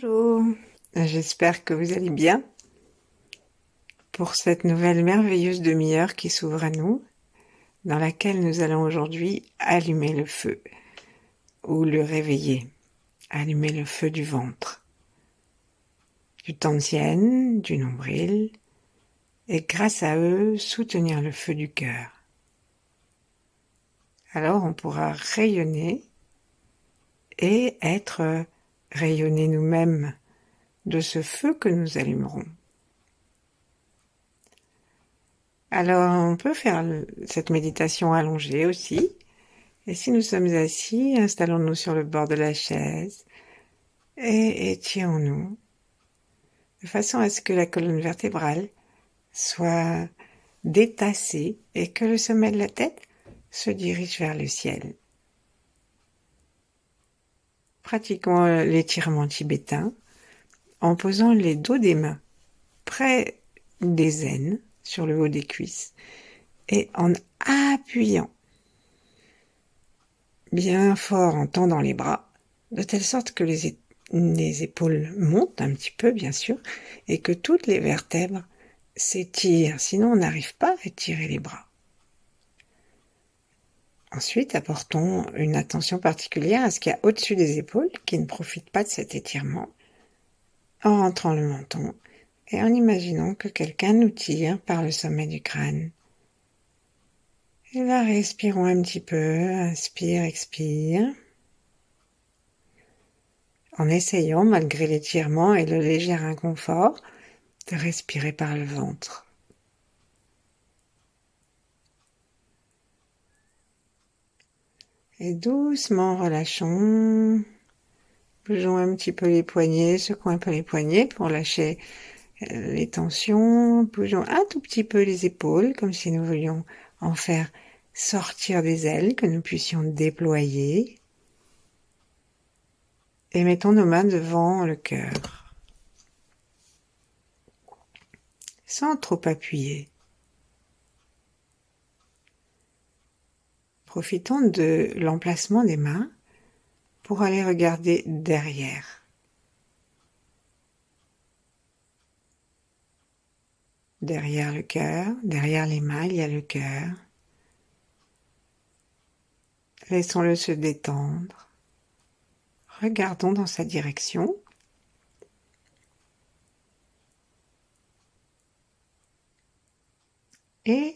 Bonjour, j'espère que vous allez bien pour cette nouvelle merveilleuse demi-heure qui s'ouvre à nous, dans laquelle nous allons aujourd'hui allumer le feu ou le réveiller, allumer le feu du ventre, du tantienne, du nombril, et grâce à eux soutenir le feu du cœur. Alors on pourra rayonner et être rayonnés nous-mêmes de ce feu que nous allumerons. Alors, on peut faire cette méditation allongée aussi. Et si nous sommes assis, installons-nous sur le bord de la chaise et étirons-nous de façon à ce que la colonne vertébrale soit détassée et que le sommet de la tête se dirige vers le ciel. Pratiquons l'étirement tibétain en posant les dos des mains près des aines sur le haut des cuisses et en appuyant bien fort en tendant les bras, de telle sorte que les épaules montent un petit peu, bien sûr, et que toutes les vertèbres s'étirent. Sinon, on n'arrive pas à étirer les bras. Ensuite, apportons une attention particulière à ce qu'il y a au-dessus des épaules, qui ne profitent pas de cet étirement, en rentrant le menton et en imaginant que quelqu'un nous tire par le sommet du crâne. Et là, respirons un petit peu, inspire, expire. En essayant, malgré l'étirement et le léger inconfort, de respirer par le ventre. Et doucement relâchons, bougeons un petit peu les poignets, secouons un peu les poignets pour lâcher les tensions, bougeons un tout petit peu les épaules, comme si nous voulions en faire sortir des ailes que nous puissions déployer. Et mettons nos mains devant le cœur, sans trop appuyer. Profitons de l'emplacement des mains pour aller regarder derrière. Derrière le cœur, derrière les mains, il y a le cœur. Laissons-le se détendre. Regardons dans sa direction. Et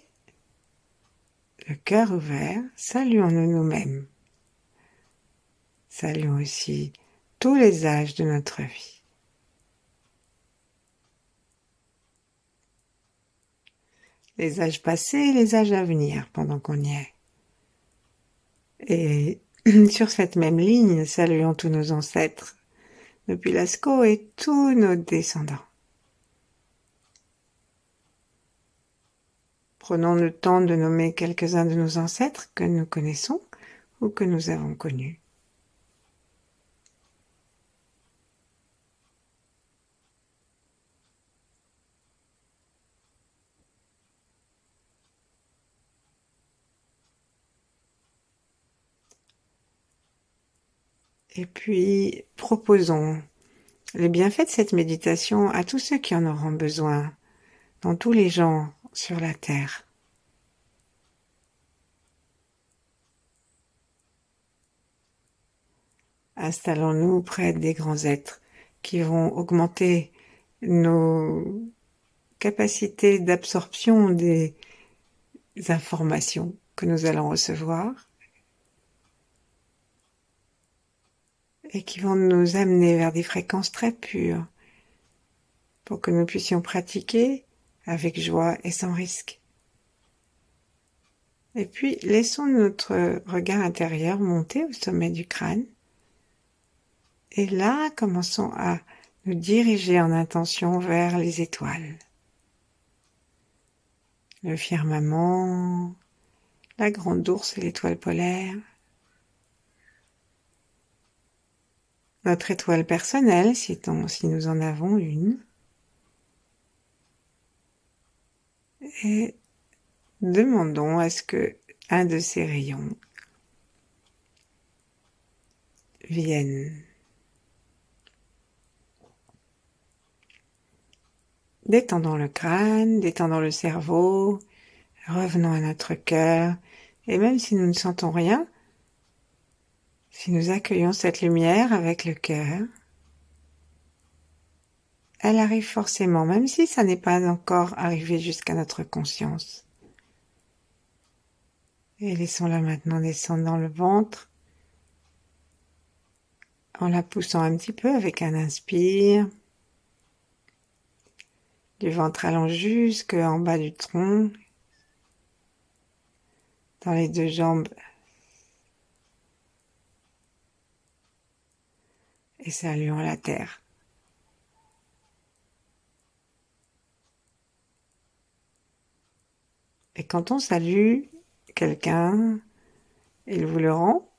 le cœur ouvert, saluons-nous nous-mêmes. Saluons aussi tous les âges de notre vie. Les âges passés et les âges à venir pendant qu'on y est. Et sur cette même ligne, saluons tous nos ancêtres, depuis Lascaux et tous nos descendants. Prenons le temps de nommer quelques-uns de nos ancêtres que nous connaissons ou que nous avons connus. Et puis, proposons les bienfaits de cette méditation à tous ceux qui en auront besoin, dans tous les gens sur la terre. Installons-nous près des grands êtres qui vont augmenter nos capacités d'absorption des informations que nous allons recevoir et qui vont nous amener vers des fréquences très pures pour que nous puissions pratiquer avec joie et sans risque. Et puis, laissons notre regard intérieur monter au sommet du crâne. Et là, commençons à nous diriger en intention vers les étoiles. Le firmament, la grande ours et l'étoile polaire. Notre étoile personnelle, si nous en avons une. Et demandons à ce que un de ces rayons vienne détendons le crâne, détendons le cerveau, revenons à notre cœur, et même si nous ne sentons rien, si nous accueillons cette lumière avec le cœur, elle arrive forcément, même si ça n'est pas encore arrivé jusqu'à notre conscience. Et laissons-la maintenant descendre dans le ventre, en la poussant un petit peu avec un inspire, du ventre allant jusqu'en bas du tronc, dans les deux jambes, et saluons la terre. Et quand on salue quelqu'un, il vous le rend.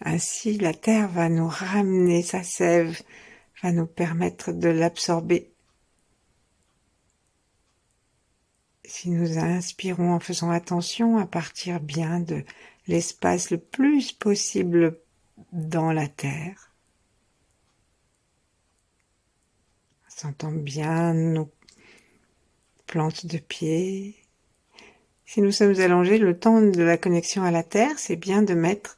Ainsi, la terre va nous ramener sa sève, va nous permettre de l'absorber. Si nous inspirons en faisant attention à partir bien de l'espace le plus possible dans la terre, sentant bien nos plantes de pied. Si nous sommes allongés, le temps de la connexion à la terre, c'est bien de mettre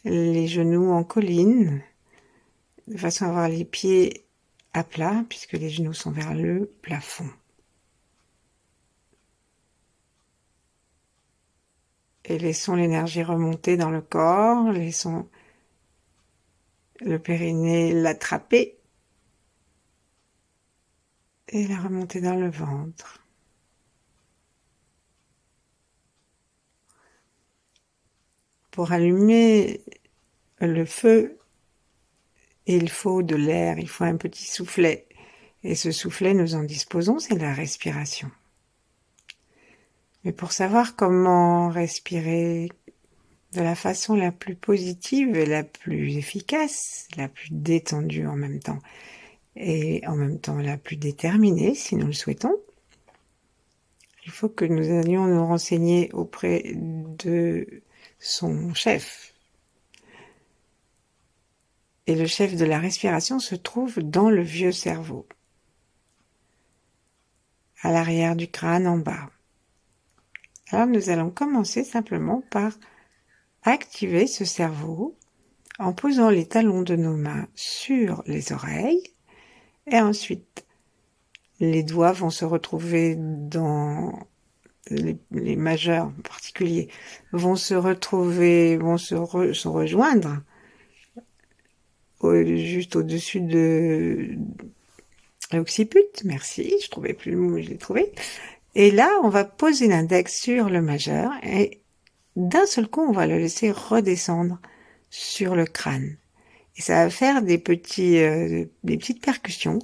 les genoux en colline, de façon à avoir les pieds à plat, puisque les genoux sont vers le plafond. Et laissons l'énergie remonter dans le corps, laissons le périnée l'attraper et la remonter dans le ventre. Pour allumer le feu, il faut de l'air, il faut un petit soufflet. Et ce soufflet, nous en disposons, c'est la respiration. Mais pour savoir comment respirer de la façon la plus positive et la plus efficace, la plus détendue en même temps, et en même temps la plus déterminée, si nous le souhaitons, il faut que nous allions nous renseigner auprès de son chef. Et le chef de la respiration se trouve dans le vieux cerveau, à l'arrière du crâne en bas. Alors nous allons commencer simplement par activer ce cerveau en posant les talons de nos mains sur les oreilles et ensuite les doigts vont se retrouver dans les majeurs en particulier vont se retrouver, se rejoindre juste au-dessus de l'occiput. Merci, je trouvais plus le mot, mais je l'ai trouvé. Et là, on va poser l'index sur le majeur et d'un seul coup, on va le laisser redescendre sur le crâne. Et ça va faire des petites percussions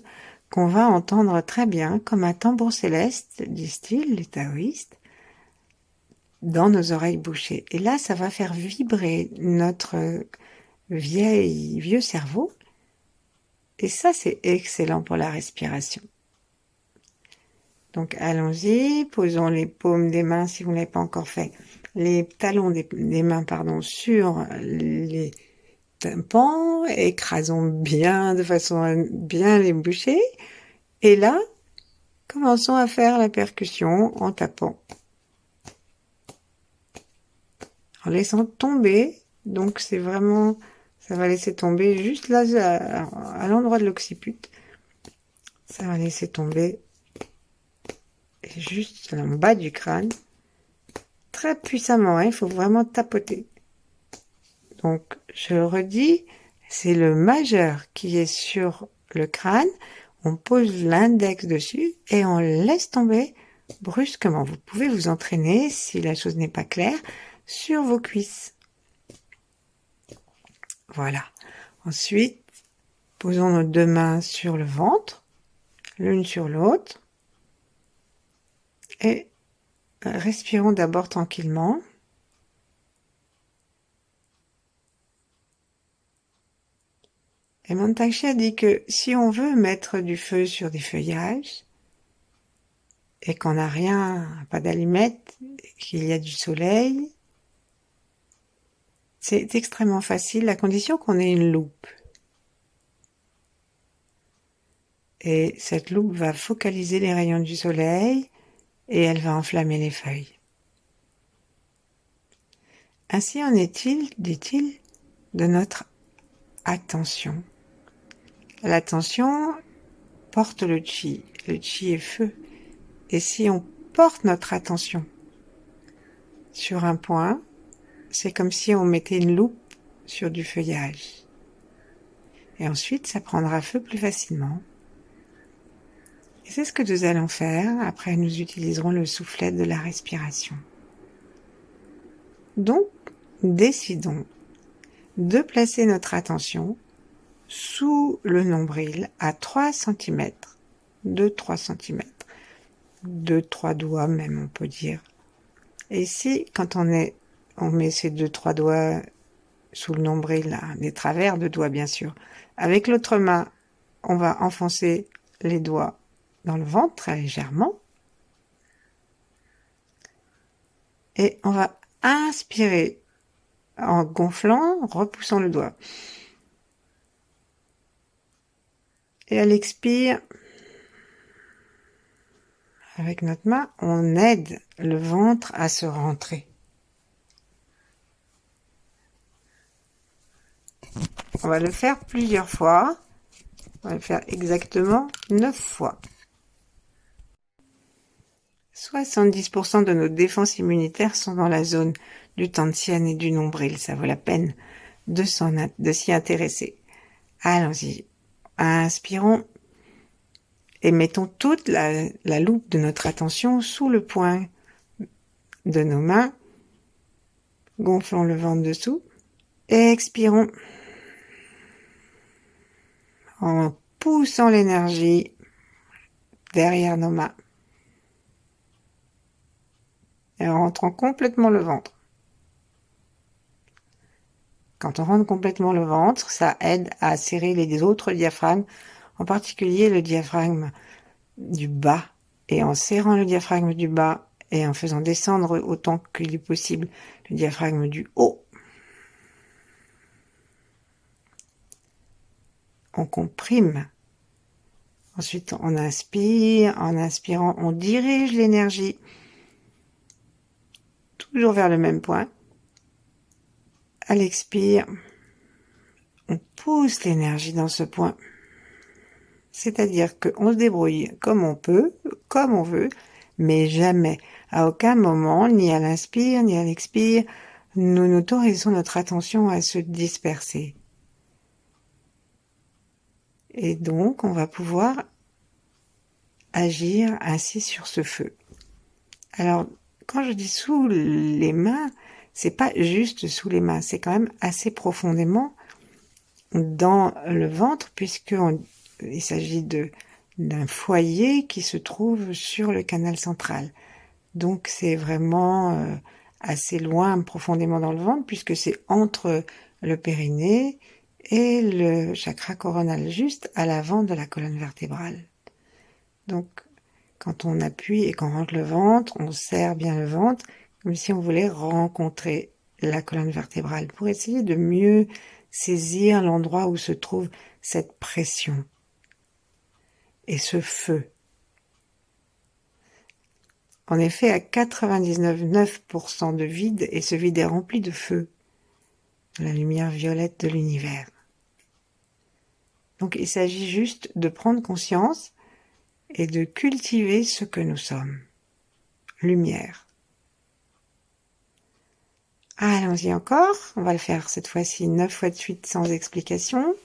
qu'on va entendre très bien, comme un tambour céleste, disent-ils, les taoïstes, dans nos oreilles bouchées. Et là, ça va faire vibrer notre vieux cerveau. Et ça, c'est excellent pour la respiration. Donc, allons-y, posons les paumes des mains, si vous ne l'avez pas encore fait, les talons des mains, sur les tympans, écrasons bien de façon à bien les boucher. Et là, commençons à faire la percussion en tapant. En laissant tomber, donc c'est vraiment, ça va laisser tomber juste là, à l'endroit de l'occiput. Ça va laisser tomber juste en bas du crâne. Très puissamment, hein, il faut vraiment tapoter. Donc, je le redis, c'est le majeur qui est sur le crâne. On pose l'index dessus et on laisse tomber brusquement. Vous pouvez vous entraîner, si la chose n'est pas claire, sur vos cuisses. Voilà. Ensuite, posons nos deux mains sur le ventre, l'une sur l'autre, et respirons d'abord tranquillement. Et Montachi a dit que si on veut mettre du feu sur des feuillages, et qu'on n'a rien, pas d'allumettes, qu'il y a du soleil, c'est extrêmement facile, à condition qu'on ait une loupe. Et cette loupe va focaliser les rayons du soleil et elle va enflammer les feuilles. Ainsi en est-il, dit-il, de notre attention. L'attention porte le chi. Le chi est feu. Et si on porte notre attention sur un point, c'est comme si on mettait une loupe sur du feuillage. Et ensuite, ça prendra feu plus facilement. Et c'est ce que nous allons faire. Après, nous utiliserons le soufflet de la respiration. Donc, décidons de placer notre attention sous le nombril à 3 cm, 2-3 cm, 2-3 doigts même on peut dire. Et ici, quand on met ces 2-3 doigts sous le nombril, là, des travers de doigts bien sûr, avec l'autre main, on va enfoncer les doigts dans le ventre très légèrement et on va inspirer en gonflant, repoussant le doigt. Et à l'expire, avec notre main, on aide le ventre à se rentrer. On va le faire plusieurs fois. On va le faire exactement 9 fois. 70% de nos défenses immunitaires sont dans la zone du tantien et du nombril. Ça vaut la peine de s'y intéresser. Allons-y. Inspirons et mettons toute la loupe de notre attention sous le poing de nos mains. Gonflons le ventre dessous. Expirons en poussant l'énergie derrière nos mains et en rentrant complètement le ventre. Quand on rentre complètement le ventre, ça aide à serrer les autres diaphragmes, en particulier le diaphragme du bas. Et en serrant le diaphragme du bas et en faisant descendre autant qu'il est possible le diaphragme du haut, on comprime. Ensuite, on inspire. En inspirant, on dirige l'énergie toujours vers le même point. À l'expire, on pousse l'énergie dans ce point. C'est-à-dire qu'on se débrouille comme on peut, comme on veut, mais jamais, à aucun moment, ni à l'inspire, ni à l'expire, nous n'autorisons notre attention à se disperser. Et donc, on va pouvoir agir ainsi sur ce feu. Alors, quand je dis sous les mains, c'est pas juste sous les mains, c'est quand même assez profondément dans le ventre, puisqu'il s'agit d'un foyer qui se trouve sur le canal central. Donc c'est vraiment assez loin, profondément dans le ventre, puisque c'est entre le périnée et le chakra coronal, juste à l'avant de la colonne vertébrale. Donc quand on appuie et qu'on rentre le ventre, on serre bien le ventre, comme si on voulait rencontrer la colonne vertébrale, pour essayer de mieux saisir l'endroit où se trouve cette pression et ce feu. En effet, à 99,9% de vide, et ce vide est rempli de feu, la lumière violette de l'univers. Donc il s'agit juste de prendre conscience et de cultiver ce que nous sommes. Lumière. Allons-y encore, on va le faire cette fois-ci 9 fois de suite sans explication.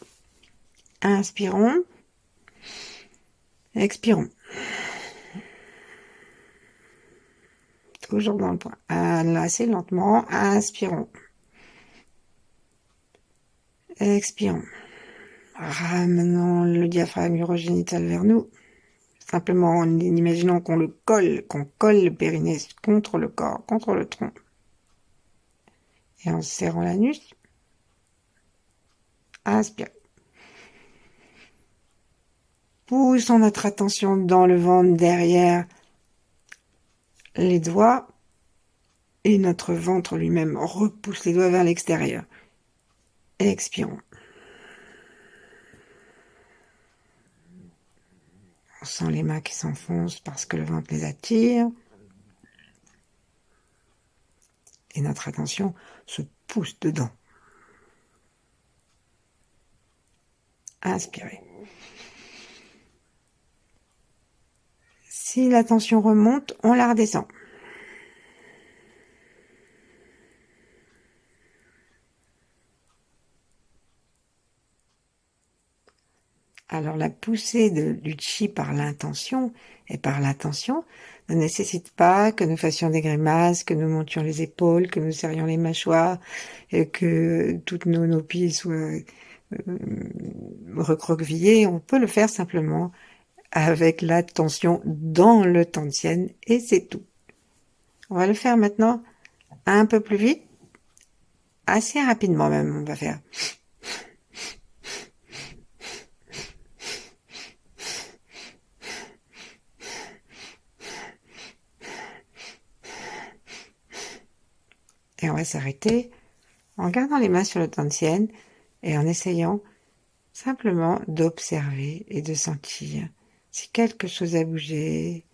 Inspirons. Expirons. Toujours dans le point. Assez lentement. Inspirons. Expirons. Ramenons le diaphragme urogénital vers nous. Simplement en imaginant qu'on colle le périnée contre le corps, contre le tronc. Et en serrant l'anus. Inspire. Poussons notre attention dans le ventre derrière les doigts et notre ventre lui-même repousse les doigts vers l'extérieur. Expirons. On sent les mains qui s'enfoncent parce que le ventre les attire. Et notre attention se pousse dedans. Inspirez. Si la tension remonte, on la redescend. Alors la poussée du chi par l'intention et par l'attention ne nécessite pas que nous fassions des grimaces, que nous montions les épaules, que nous serrions les mâchoires, et que toutes nos pieds soient recroquevillés. On peut le faire simplement avec l'attention dans le tantien et c'est tout. On va le faire maintenant un peu plus vite, assez rapidement même, on va faire. Et on va s'arrêter en gardant les mains sur le tantien et en essayant simplement d'observer et de sentir si quelque chose a bougé,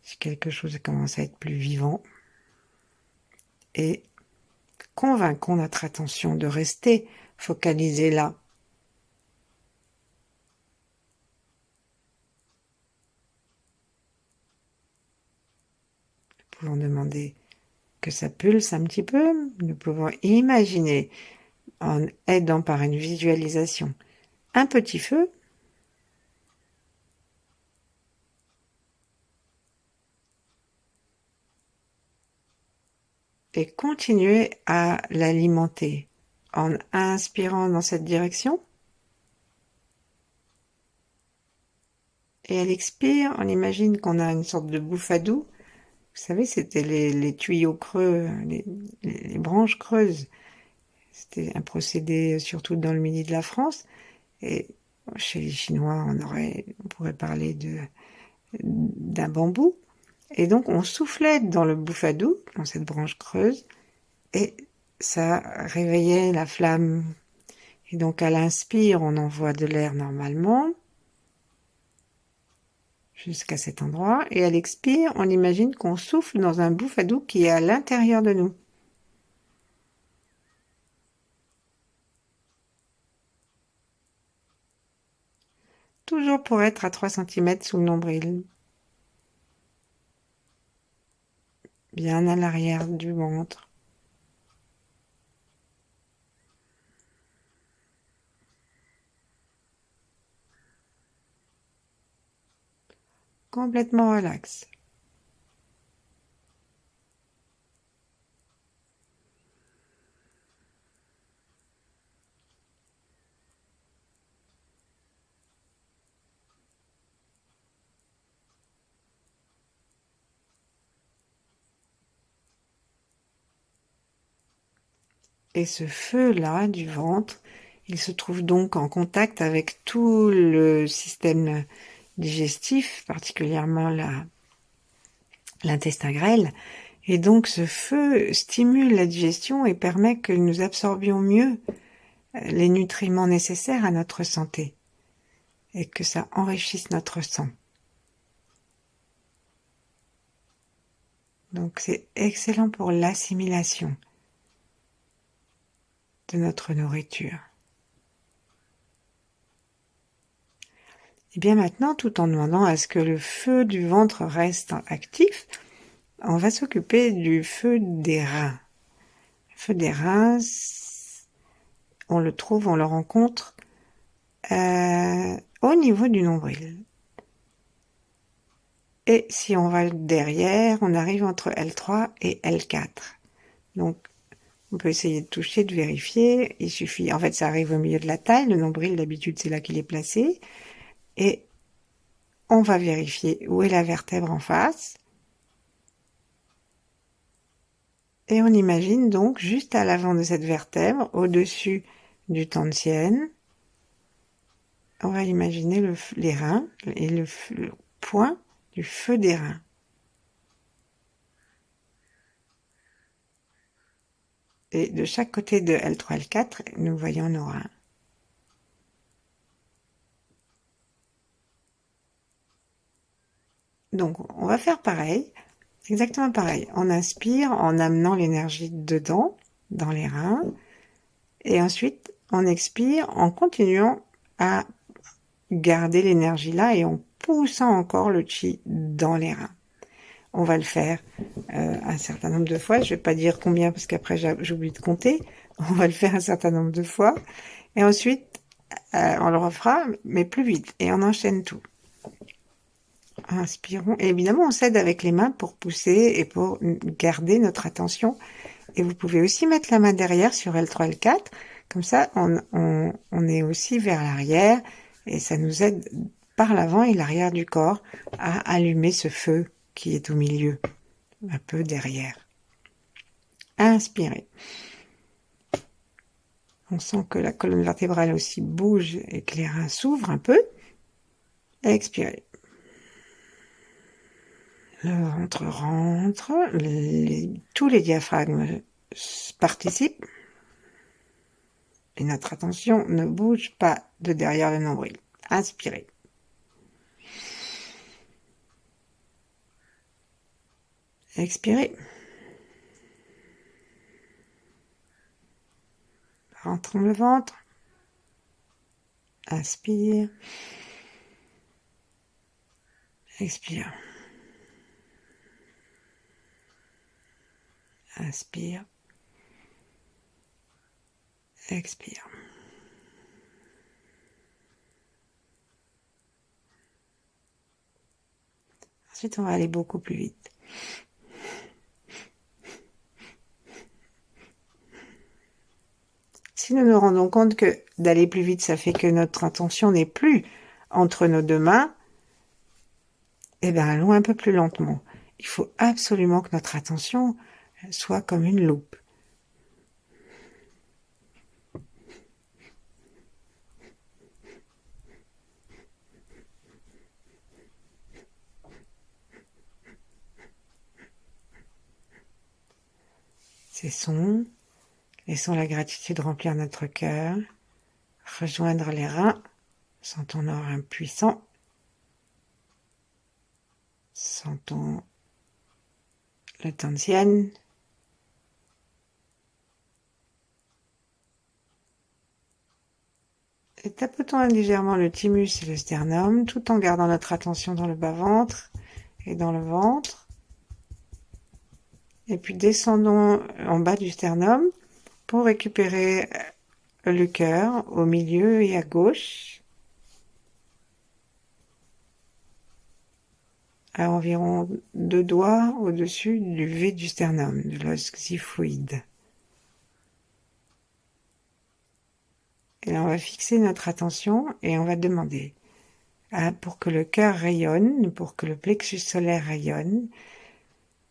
si quelque chose commence à être plus vivant. Et convainquons notre attention de rester focalisée là. Nous pouvons demander que ça pulse un petit peu. Nous pouvons imaginer, en aidant par une visualisation, un petit feu. Et continuer à l'alimenter en inspirant dans cette direction. Et à l'expire, on imagine qu'on a une sorte de bouffadou. Vous savez, c'était les tuyaux creux, les branches creuses. C'était un procédé surtout dans le midi de la France. Et chez les Chinois, on pourrait parler d'un bambou. Et donc, on soufflait dans le bouffadou, dans cette branche creuse, et ça réveillait la flamme. Et donc, à l'inspire, on envoie de l'air normalement, jusqu'à cet endroit. Et à l'expire, on imagine qu'on souffle dans un bouffadou qui est à l'intérieur de nous. Toujours pour être à 3 cm sous le nombril. Bien à l'arrière du ventre. Complètement relax. Et ce feu-là du ventre, il se trouve donc en contact avec tout le système digestif, particulièrement l'intestin grêle. Et donc ce feu stimule la digestion et permet que nous absorbions mieux les nutriments nécessaires à notre santé et que ça enrichisse notre sang. Donc c'est excellent pour l'assimilation de notre nourriture. Et bien maintenant, tout en demandant à ce que le feu du ventre reste actif, on va s'occuper du feu des reins. Le feu des reins, on le rencontre au niveau du nombril. Et si on va derrière, on arrive entre L3 et L4. Donc, on peut essayer de toucher, de vérifier. Il suffit, en fait, ça arrive au milieu de la taille. Le nombril, d'habitude, c'est là qu'il est placé. Et on va vérifier où est la vertèbre en face. Et on imagine donc juste à l'avant de cette vertèbre, au-dessus du tantien, on va imaginer les reins et le point du feu des reins. Et de chaque côté de L3, L4, nous voyons nos reins. Donc, on va faire pareil, exactement pareil. On inspire en amenant l'énergie dedans, dans les reins, et ensuite, on expire en continuant à garder l'énergie là et en poussant encore le chi dans les reins. On va le faire un certain nombre de fois. Je vais pas dire combien parce qu'après j'oublie de compter. On va le faire un certain nombre de fois. Et ensuite, on le refera, mais plus vite. Et on enchaîne tout. Inspirons. Et évidemment, on s'aide avec les mains pour pousser et pour garder notre attention. Et vous pouvez aussi mettre la main derrière sur L3, L4. Comme ça, on est aussi vers l'arrière. Et ça nous aide par l'avant et l'arrière du corps à allumer ce feu qui est au milieu, un peu derrière. Inspirez. On sent que la colonne vertébrale aussi bouge et que les reins s'ouvrent un peu. Expirez. Le ventre rentre, tous les diaphragmes participent. Et notre attention ne bouge pas de derrière le nombril. Inspirez. Expirez. Rentrons le ventre. Inspire. Expire. Inspire. Expire. Ensuite, on va aller beaucoup plus vite. Si nous nous rendons compte que d'aller plus vite, ça fait que notre attention n'est plus entre nos deux mains, eh bien, allons un peu plus lentement. Il faut absolument que notre attention soit comme une loupe. Cessons, laissons la gratitude remplir notre cœur, rejoindre les reins, sentons-nous impuissants, sentons le Tantian, et tapotons légèrement le thymus et le sternum, tout en gardant notre attention dans le bas-ventre et dans le ventre. Et puis descendons en bas du sternum pour récupérer le cœur au milieu et à gauche, à environ 2 doigts au-dessus du V du sternum, de l'os xiphoïde. Et là, on va fixer notre attention et on va demander pour que le cœur rayonne, pour que le plexus solaire rayonne,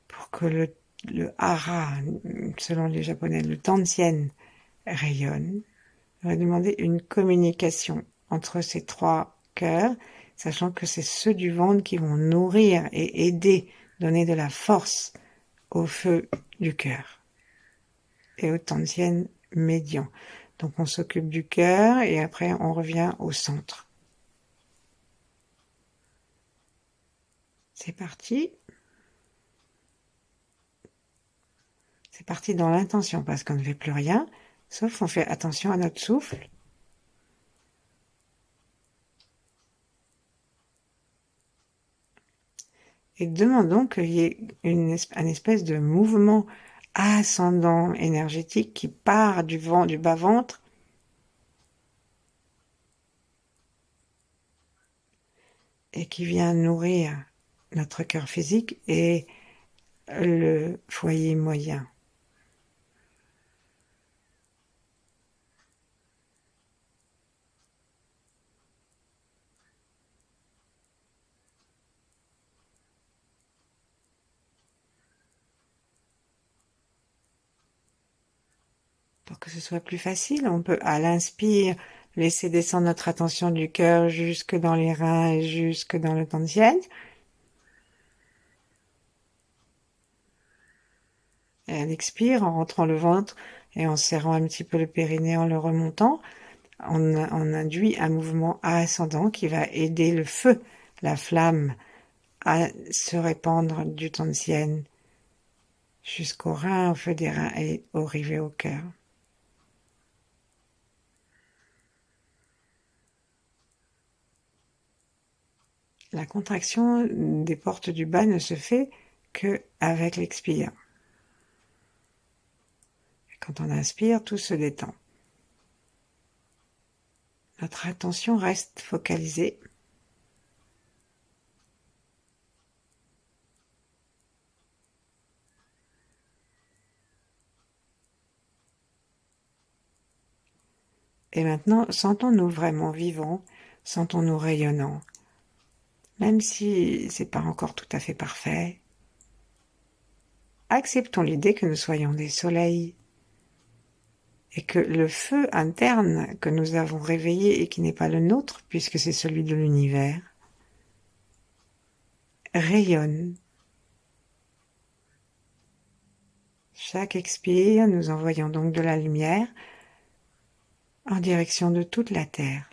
pour que le hara, selon les japonais, le tantien rayonne. On va demander une communication entre ces 3 cœurs, sachant que c'est ceux du ventre qui vont nourrir et aider, donner de la force au feu du cœur et au tantien médian. Donc on s'occupe du cœur et après on revient au centre. C'est parti. C'est parti dans l'intention parce qu'on ne fait plus rien, sauf on fait attention à notre souffle. Et demandons qu'il y ait un espèce de mouvement ascendant énergétique qui part du bas-ventre et qui vient nourrir notre cœur physique et le foyer moyen. Pour que ce soit plus facile, on peut, à l'inspire, laisser descendre notre attention du cœur jusque dans les reins et jusque dans le tantien. Et à l'expire, en rentrant le ventre et en serrant un petit peu le périnée en le remontant, on induit un mouvement ascendant qui va aider le feu, la flamme, à se répandre du Tantienne jusqu'au rein, au feu des reins et au rivet au cœur. La contraction des portes du bas ne se fait que avec l'expire. Quand on inspire, tout se détend. Notre attention reste focalisée. Et maintenant, sentons-nous vraiment vivants, sentons-nous rayonnants. Même si c'est pas encore tout à fait parfait, acceptons l'idée que nous soyons des soleils et que le feu interne que nous avons réveillé et qui n'est pas le nôtre, puisque c'est celui de l'univers, rayonne. Chaque expire, nous envoyons donc de la lumière en direction de toute la Terre.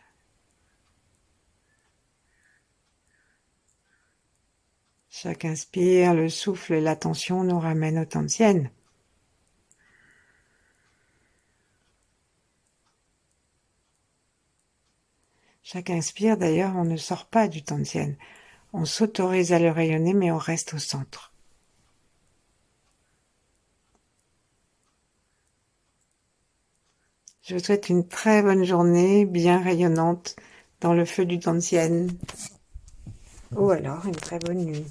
Chaque inspire, le souffle et l'attention nous ramènent au Tantienne. Chaque inspire, d'ailleurs, on ne sort pas du Tantienne. On s'autorise à le rayonner, mais on reste au centre. Je vous souhaite une très bonne journée, bien rayonnante, dans le feu du Tantienne. Ou alors une très bonne nuit.